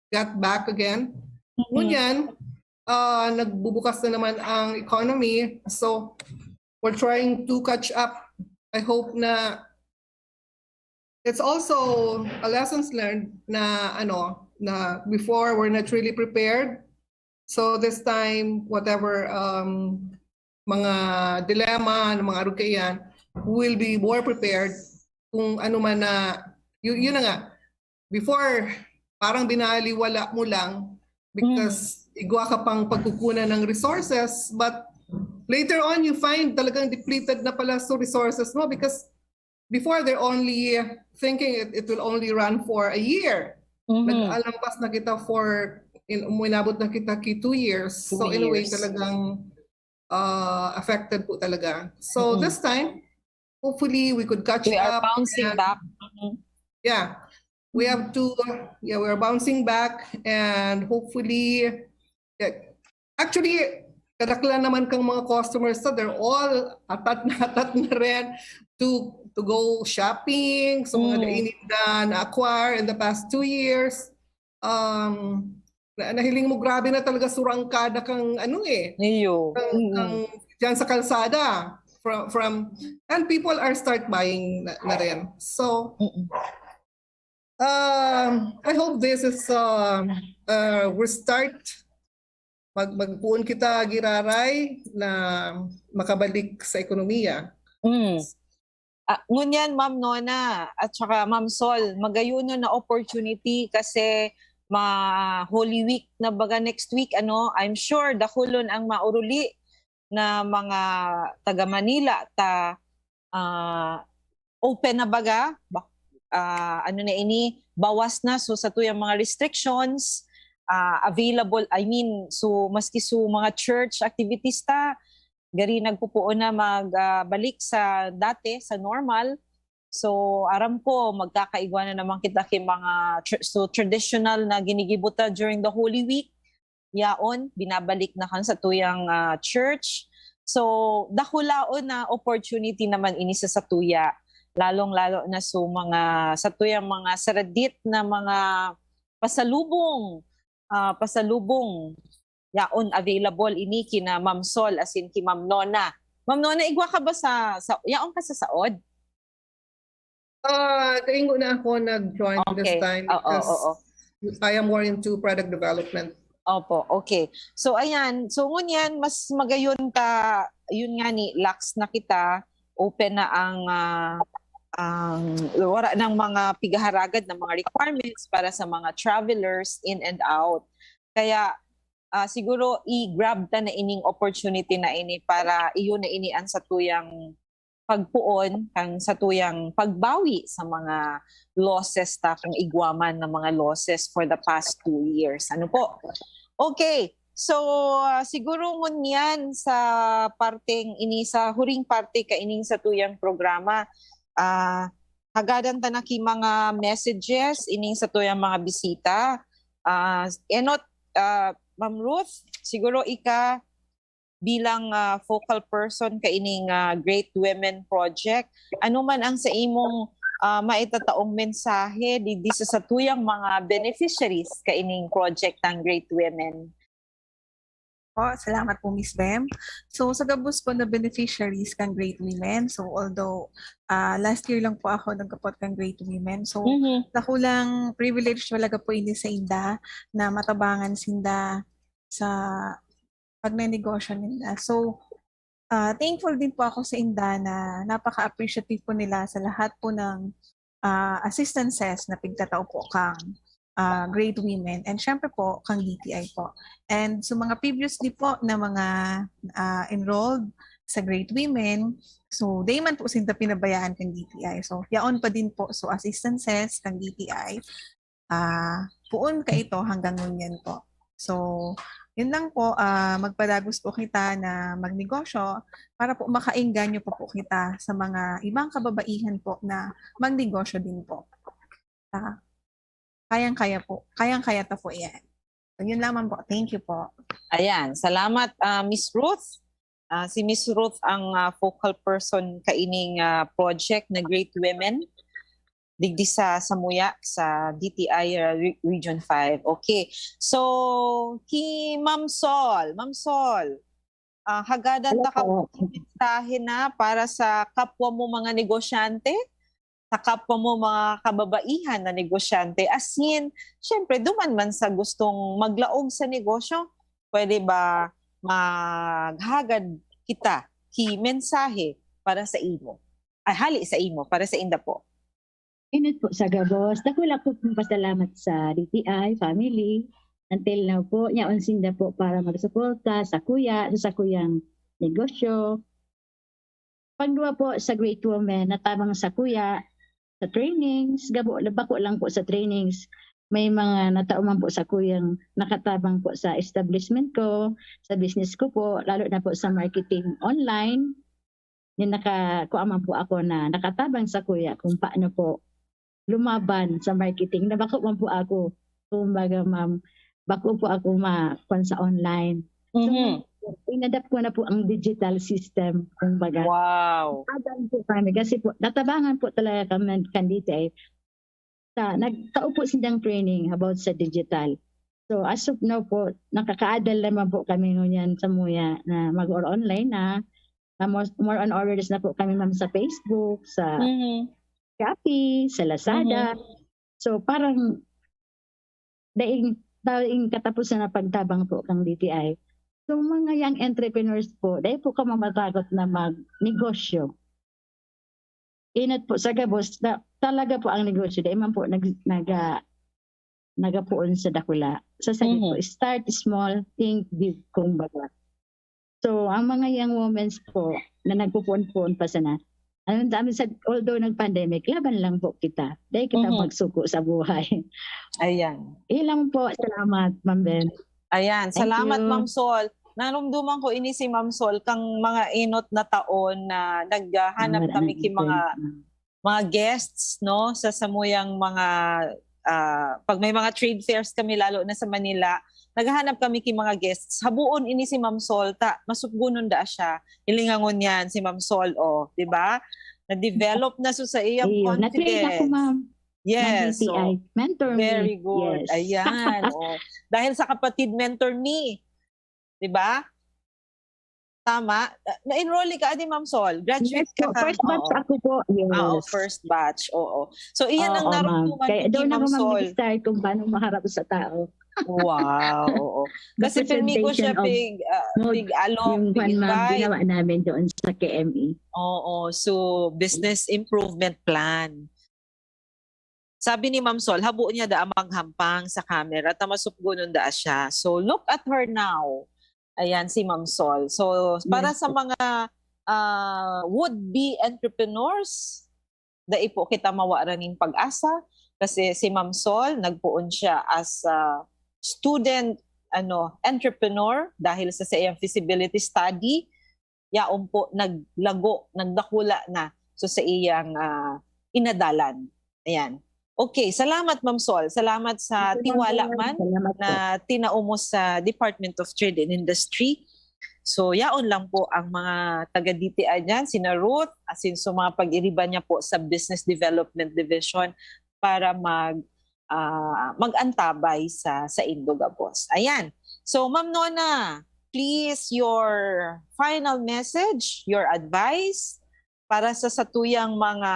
get back again. Ngunyan, nagbubukas na naman ang economy. So we're trying to catch up. I hope na it's also a lessons learned na na before we're not really prepared. So this time, whatever mga dilemma ng mga rukayan, will be more prepared kung ano man na, yun na nga, before, parang binaliwala mo lang because igwa ka pang pagkukunan ng resources, but later on, you find talagang depleted na pala sa resources mo because before, they're only thinking it will only run for a year. Nag-alampas na kita uminabot na kita 2 years. So in a way, talagang affected po talaga. So this time, hopefully we could catch up. We are bouncing back. Yeah, we have to. Yeah, we are bouncing back, and hopefully, actually, kadaklan naman kang mga customers na they're all atat na rin to go shopping. So mga nainita na acquire in the past 2 years. Nahiling mo grabe na talaga surangkada kang diyan sa kalsada from and people are start buying na rin. So I hope this is we start magpuon kita giraray na makabalik sa ekonomiya. Ngunyan, Ma'am Nona at saka Ma'am Sol, magayuno na opportunity kasi Holy Week na baga next week, I'm sure dakulon ang mauruli na mga taga Manila open na baga, bawas na so sa tuyang mga restrictions available, so maski so mga church activities gari nagpupuon na magbalik sa dati, sa normal. So aram ko magkakaigwa na naman kita kay mga traditional na ginigibuta during the Holy Week. Yaon, binabalik na kan sa tuyang church. So dakulaon na opportunity naman ini sa tuya. Lalong-lalo na sa tuyang mga saradit na mga pasalubong yaon available ini kina Ma'am Sol as in ki Ma'am Nona. Ma'am Nona, igwa ka ba sa yaon ka sa saod? Kaingo na ako nag-join this time because I am more into product development. Opo, okay. So ayan, so ngunyan mas magayon yun nga ni lax na kita, open na ang wala ng mga pigaharagad ng mga requirements para sa mga travelers in and out. Kaya siguro i-grab ta na ining opportunity na ini para iyon na inian sa tuyang pagpuon kang sa tuyang pagbawi sa mga losses kung igwaman ng mga losses for the past 2 years. Ano po? Okay. So siguro ngunyan sa parteng ini sa huring parte ka ining sa tuyang programa hagadan ta na ki mga messages ining sa tuyang mga bisita. Enot, Ma'am Ruth, siguro ika bilang focal person ka ining Great Women Project, ano man ang sa imong maitataong mensahe di sa tuyang mga beneficiaries ka ining project ng Great Women? Po, salamat po Miss Bem. So sa gabos po na beneficiaries kang Great Women, so although last year lang po ako nagkapot kang Great Women, so nakulang privilege talaga po ini sa inda na matabangan sinda sa pagnenegosyo nila. So thankful din po ako sa inda na napaka-appreciative po nila sa lahat po ng assistances na pigtatao po kang Great Women, and syempre po kang DTI po. And so mga previously po na mga enrolled sa Great Women, so day man po sinta pinabayaan kang DTI. So yaon pa din po so assistances kang DTI. Puon ka ito hanggang ngunyan po. So yun lang po, magpadagos po kita na magnegosyo para po makaingganyo po kita sa mga ibang kababaihan po na magnegosyo din po. Kayang-kaya po. Kayang-kaya ta po yan. So, yun lamang po. Thank you po. Ayan, salamat Miss Ruth. Si Miss Ruth ang focal person kaining project na Great Women digdi sa Samuya sa DTI Region 5. Okay. So, ki Ma'am Sol. Ma'am Sol, hagadan ta ka mensahe na para sa kapwa mo mga negosyante, sa kapwa mo mga kababaihan na negosyante. As in, syempre, duman man sa gustong maglaog sa negosyo, pwede ba maghagad kita ki mensahe para sa imo? Hali sa imo, para sa inda po. Init po sa gabos. Dakula po pong pasalamat sa DTI family. Until now po, nyaon sinda po para magsuporta sa kuyang negosyo. Pagdua po sa Great Women, natabang sa kuya, sa trainings, bako lang po sa trainings. May mga natauman po sa kuyang nakatabang po sa establishment ko, sa business ko po, lalo na po sa marketing online. Yung kuaman po ako na nakatabang sa kuya kung paano po lumaban sa marketing. Nabako man po ako, kumbaga ma'am, bako po ako sa online. So, inadapt ko na po ang digital system, kumbaga. Wow! Natabangan po kami kasi po, natabangan po talaga kami kandite. Nagtao po silang training about sa digital. So as of now po, nakakaadal naman po kami ngunyan sa Muya na mag-online na. More on orders na po kami ma'am sa Facebook, sa Shopee, sa Lazada. So parang daing katapusan na pagtabang po kang DTI. So mga young entrepreneurs po, dahil po ka mamatakot na magnegosyo. Inat po sa gabos, talaga po ang negosyo. Dahil man po nagapuon sa dakula. Sa sabi po, start small, think big, kumbaga. So ang mga young women po na nagpupuon-puon pa sana, although nag-pandemic, laban lang po kita. Dahil kita magsuko sa buhay. Ayan. Ilang po, salamat, Ma'am Ben. Ayan, Thank salamat you. Ma'am Sol. Narumduman ko ini si Ma'am Sol kang mga inot na taon na naghahanap kami ki mga guests no sa samuyang mga pag may mga trade fairs kami lalo na sa Manila, naghahanap kami ki mga guests. Habuon ini si Ma'am Sol ta masugbunon da siya. Ilingangon yan si Ma'am Sol di ba? Na-develop na so sa iyang Na-train ako, confidence. Ma'am. Yes. So, mentor me. very good. Yes. Ayan. Dahil sa kapatid mentor ni. 'Di ba? Tama. Na-enroll ka di Ma'am Sol. Graduate Yes po, ka. first batch ako po. Yes. First batch. Oo. So iyan ang Oo, ma'am. narumduman Kaya ni doon Ma'am ako Sol. mag-start kung paano maharap sa tao. Wow. Oo. Kasi pirmi ko siya Presentation of big alok, Yung big ma'am, invite. ginawa namin doon sa KME. Oo. So business improvement plan. Sabi ni Ma'am Sol, habo niya da maghampang sa camera at masupgunon da siya. So look at her now. Ayan si Ma'am Sol. So para sa mga would-be entrepreneurs, dai po kita mawaraning pag-asa kasi si Ma'am Sol nagpuon siya as a student entrepreneur dahil sa iyang feasibility study. Yaon po nagdakula na so sa iyang inadalan. Ayan. Okay, salamat Ma'am Sol. Salamat sa tiwala man Salamat po. na tinaumo sa Department of Trade and Industry. So, yaon lang po ang mga taga-DTI dyan, sina Ruth, asin so mga pag-iriba niya po sa Business Development Division para mag-antabay sa Induga, boss. Ayan. So, Ma'am Nona, please, your final message, your advice para sa satuyang mga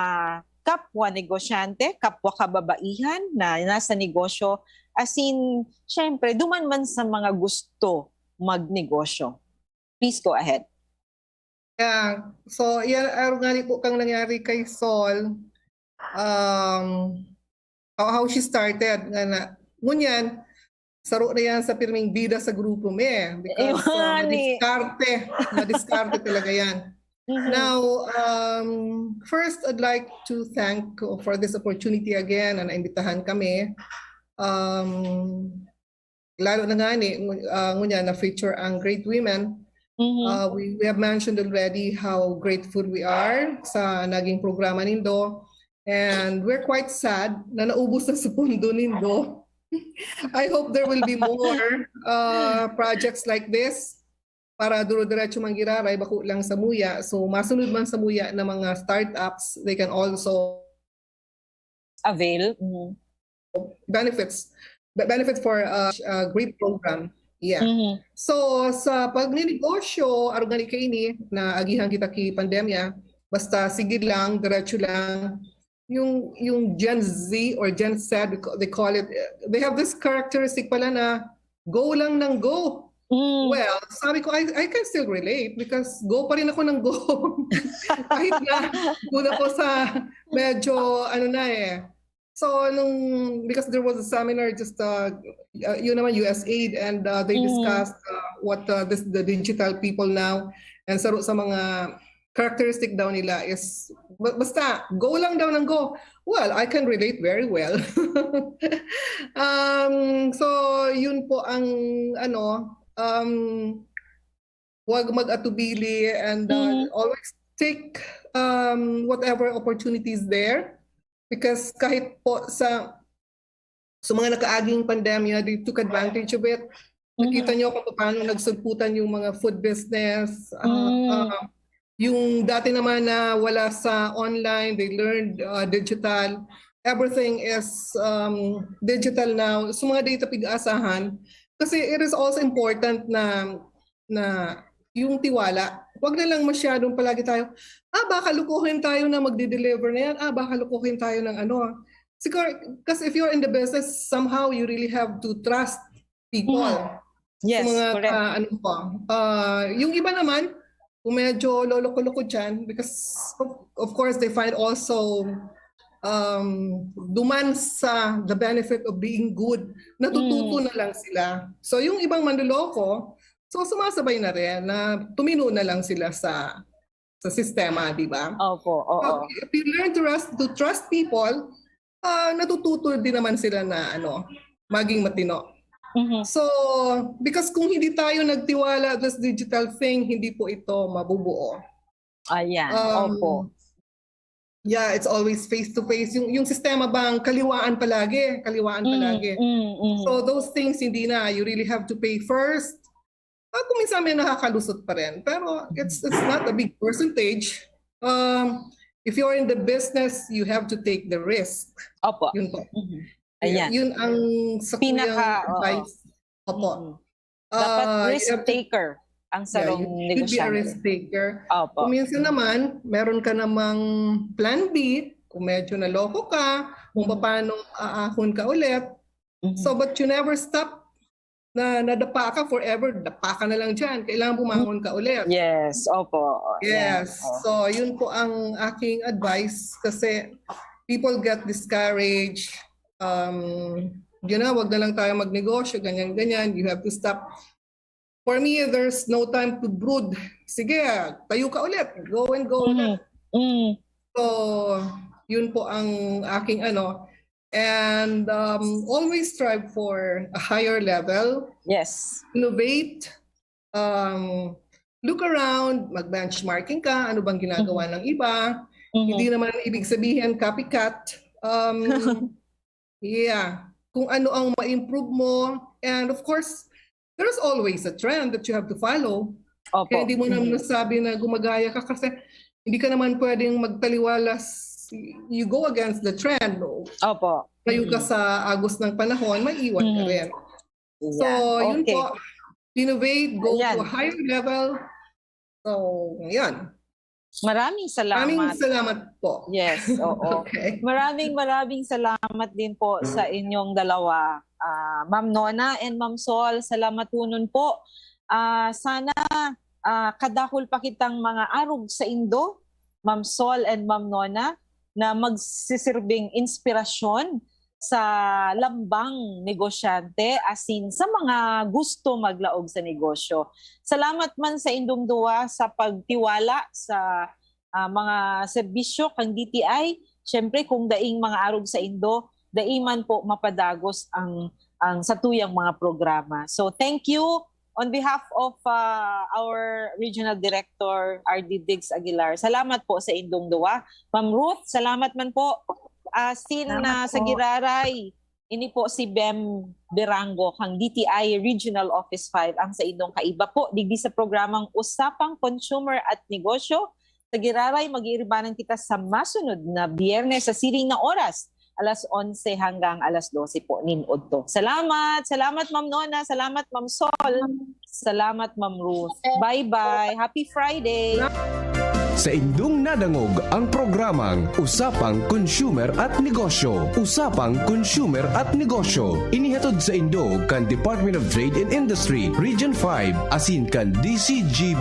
kapwa negosyante, kapwa kababaihan na nasa negosyo, asin, syempre, duman man sa mga gusto magnegosyo. Please go ahead. Yeah. So, yan araw nga po kang nangyari kay Sol. How she started. Ngunyan, saro na yan sa pirming bida sa grupo me. Because madiskarte talaga yan. Now, first, I'd like to thank for this opportunity again na naimbitahan kami. Lalo na nga ngunyan na feature ang great women. We have mentioned already how grateful we are sa naging programa nindo. And we're quite sad na naubos na sa pundo nindo. I hope there will be more projects like this para duro-diretso manggiraray bako lang sa muya. So masunod man sa muya na mga startups, they can also avail benefits for a great program. Yeah. So sa pagninegosyo, arugani kaini na agihan kita ki pandemya, basta sige lang, diretso lang. Yung Gen Z or Gen Z, they call it, they have this characteristic pala na go lang ng go. Well, sabi ko, I can still relate because go pa rin ako ng go. Kahit na muna po sa medyo So because there was a seminar just yun naman USAID and they discussed what the digital people now and sa mga characteristic daw nila is basta go lang daw ng go. Well, I can relate very well. So yun po ang wag mag-atubili and always take whatever opportunities there. Because kahit po sa mga nakaaging pandemya, they took advantage of it. Nakita niyo kung paano nagsugputan yung mga food business. Yung dati naman na wala sa online, they learned digital. Everything is digital now. So mga data pig-asahan. Kasi it is also important na yung tiwala. Huwag na lang masyadong palagi tayo, baka lukuhin tayo na magde-deliver na yan. Baka lukuhin tayo ng ano. Siguro, kasi if you're in the business, somehow you really have to trust people. Yes, mga, correct. Yung iba naman, kung medyo loloko-loko dyan, because of course they find also duman sa the benefit of being good, natututo na lang sila. So yung ibang manloloko, so sumasabay na rin na tumino na lang sila sa sistema, di ba? Opo, oo. So, if you learn to trust people, natututo din naman sila na maging matino. So, because kung hindi tayo nagtiwala this digital thing, hindi po ito mabubuo. Ayan, opo. Yeah, it's always face-to-face. Yung sistema bang kaliwaan palagi. So those things hindi na. You really have to pay first. Kung minsan may nakakalusot pa rin. Pero it's not a big percentage. If you're in the business, you have to take the risk. Opo. Yun po. Ayan. Yun ang sa advice. Opo. Dapat risk taker ang sarong you should be a risk negosyante. taker. Opo. Kung minsan naman, meron ka namang plan B, kung medyo naloko ka, kung paano aahon ka ulit. So, but you never stop na nadapa ka forever, dapa ka na lang dyan. Kailangan bumangon ka ulit. Yes, opo. Yes. Ayan. So, yun po ang aking advice kasi people get discouraged. Wag na lang tayo magnegosyo, ganyan-ganyan. You have to stop. For me, there's no time to brood. Sige, tayo ka ulit. Go and go ulit. So, yun po ang aking And always strive for a higher level. Yes. Innovate. Look around. Mag-benchmarking ka. Ano bang ginagawa ng iba? Hindi naman ibig sabihin copycat. Yeah, kung ano ang ma-improve mo. And of course, there's always a trend that you have to follow. Opo. Kaya hindi mo naman nasabi na gumagaya ka kasi hindi ka naman pwedeng magtaliwalas. You go against the trend. No? Opo. Tayo ka sa agos ng panahon, maiiwan ka rin. So, yun Okay. po. Innovate, go Ayan. to a higher level. So, yan. Maraming Maraming salamat. salamat po. Yes, oo. Okay. Maraming salamat din po sa inyong dalawa. Ma'am Nona and Ma'am Sol, salamat po nun po. Sana kadahol pa kitang mga arog sa Indo, Ma'am Sol and Ma'am Nona, na magsisirbing inspirasyon sa lambang negosyante asin sa mga gusto maglaog sa negosyo. Salamat man sa indong duwa sa pagtiwala sa mga serbisyo kang DTI. Siyempre kung daing mga arog sa Indo, daiman po mapadagos ang satuyang mga programa. So thank you on behalf of our Regional Director RD Diggs Aguilar. Salamat po sa indong duwa. Ma'am Ruth, salamat man po. Salamat Sa po. Giraray, ini po si Bem Berango kang DTI Regional Office 5 ang sa indong kaiba po digdi sa programang Usapang Consumer at Negosyo. Sa Giraray, mag-iiribanan kita sa masunod na Biyernes sa siring na oras, alas 11 hanggang alas 12 po ninudto. Salamat Ma'am Nona, salamat Ma'am Sol, salamat Ma'am Ruth. Bye-bye. Happy Friday. Sa indong nadangog ang programang Usapang Consumer at Negosyo. Usapang Consumer at Negosyo. Inihatod sa Indo kan Department of Trade and Industry, Region 5, asin kan DCGB